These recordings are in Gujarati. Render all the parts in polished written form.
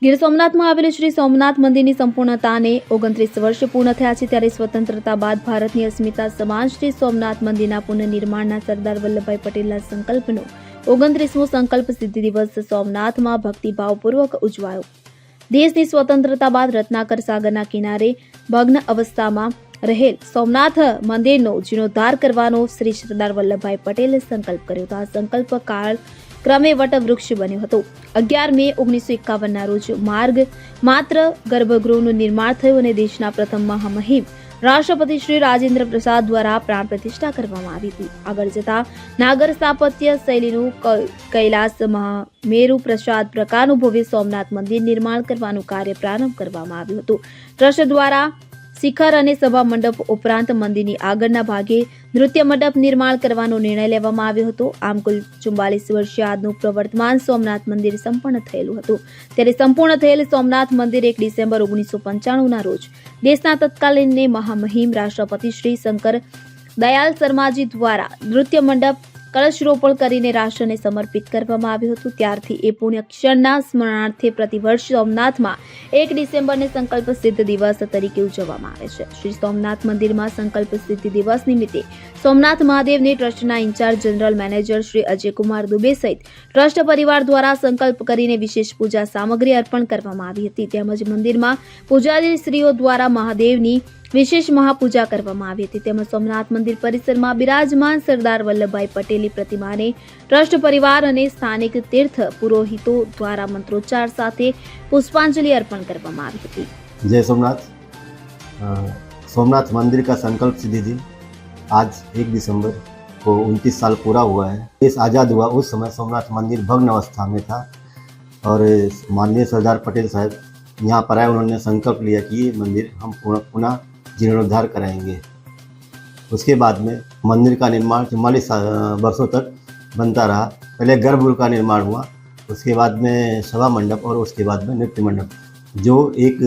ગીર સોમનાથમાં આવેલું શ્રી સોમનાથ મંદિરની સંપૂર્ણતાને 29 વર્ષ પૂર્ણ થયા છે ત્યારે સ્વતંત્રતા બાદ ભારતની અસ્મિતા સમાન શ્રી સોમનાથ મંદિરના પુનઃનિર્માણના સરદાર વલ્લભભાઈ પટેલના સંકલ્પનો 29મો સંકલ્પ સિદ્ધિ દિવસ સોમનાથમાં ભક્તિભાવપૂર્વક ઉજવાયો। દેશની સ્વતંત્રતા બાદ રત્નાકર સાગરના કિનારે ભગ્ન અવસ્થામાં રહેલ સોમનાથ મંદિરનો જીર્ણોદ્ધાર કરવાનો શ્રી સરદાર વલ્લભભાઈ પટેલે સંકલ્પ કર્યો હતો। આ સંકલ્પ કાળ ક્રમે વટવૃક્ષ બન્યો હતો। 11 મે 1951ના રોજ માર્ગ માત્ર ગર્ભગૃહનું નિર્માણ થયું અને દેશના પ્રથમ મહામહિમ રાષ્ટ્રપતિ શ્રી રાજેન્દ્ર પ્રસાદ દ્વારા પ્રાણ પ્રતિષ્ઠા કરવામાં આવી હતી। આગળ જતા નાગર સ્થાપત્ય શૈલીનું કૈલાસ મહામેરુ પ્રસાદ પ્રકારનું ભવ્ય સોમનાથ મંદિર નિર્માણ કરવાનું કાર્ય પ્રારંભ કરવામાં આવ્યું હતું। ટ્રસ્ટ દ્વારા શિખર અને સભા મંડપ ઉપરાંત મંદિરની આગળના ભાગે નૃત્ય મંડપ નિર્માણ કરવાનો નિર્ણય લેવામાં આવ્યો હતો। આમ કુલ 44 વર્ષીય આજનું પ્રવર્તમાન સોમનાથ મંદિર સંપન્ન થયેલું હતું। ત્યારે સંપૂર્ણ થયેલ સોમનાથ મંદિર 1 ડિસેમ્બર 1995ના રોજ દેશના તત્કાલીન મહામહિમ રાષ્ટ્રપતિ શ્રી શંકર દયાલ શર્માજી દ્વારા નૃત્ય મંડપ કળશરોપણ કરીને રાષ્ટ્રને સમર્પિત કરવામાં આવ્યું હતું। ત્યારથી એ પુણ્ય ક્ષણના સ્મરણાર્થે પ્રતિવર્ષ સોમનાથમાં 1 ડિસેમ્બરને સંકલ્પ સિદ્ધ દિવસ તરીકે ઉજવવામાં આવે છે। શ્રી સોમનાથ મંદિરમાં સંકલ્પ સિદ્ધિ દિવસ નિમિત્તે સોમનાથ મહાદેવની ટ્રસ્ટના incharge general manager Shri Ajaykumar Dubey સહિત ટ્રસ્ટ પરિવાર દ્વારા સંકલ્પ કરીને વિશેષ પૂજા સામગ્રી અર્પણ કરવામાં આવી હતી। તેમજ મંદિરમાં પૂજારી શ્રીઓ દ્વારા મહાદેવની વિશેષ મહાપૂજા કરવામાં આવી હતી। તેમજ સોમનાથ મંદિર પરિસરમાં બિરાજમાન સરદાર વલ્લભભાઈ પટેલની પ્રતિમાને ટ્રસ્ટ પરિવાર અને સ્થાનિક તીર્થ પુરોહિતો દ્વારા મંત્રોચ્ચાર સાથે પુષ્પાंजलि अर्पण કરવામાં આવી હતી। जय सोमनाथ। सोमनाथ मंदिर का संकल्प सिद्धि दिन आज 1 दिसंबर को 29 साल पूरा हुआ है। देश आज़ाद हुआ उस समय सोमनाथ मंदिर भग्न अवस्था में था और माननीय सरदार पटेल साहब यहाँ पर आए। उन्होंने संकल्प लिया कि ये मंदिर हम पुनः जीर्णोद्धार कराएंगे। उसके बाद में मंदिर का निर्माण 44 वर्षों तक बनता रहा। पहले गर्भगृह का निर्माण हुआ, उसके बाद में सभा मंडप और उसके बाद में नृत्य मंडप, जो 1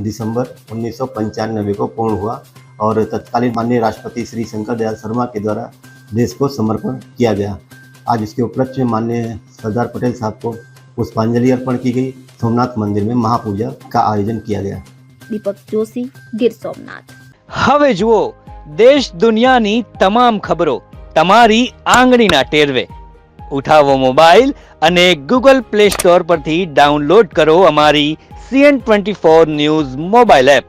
दिसंबर 1995 को पूर्ण हुआ और तत्कालीन माननीय राष्ट्रपति श्री शंकर दयाल शर्मा के द्वारा देश को समर्पण किया गया। आज इसके उपलक्ष्य में माननीय सरदार पटेल साहब को पुष्पांजलि अर्पण की गई। सोमनाथ मंदिर में महापूजा का आयोजन किया गया। દીપક જોશી, ગીર સોમનાથ। હવે જુઓ દેશ દુનિયાની તમામ ખબરો તમારી આંગળીના ટેરવે। ઉઠાવો મોબાઈલ અને ગૂગલ પ્લે સ્ટોર પરથી ડાઉનલોડ કરો અમારી CN24 ન્યૂઝ મોબાઈલ એપ।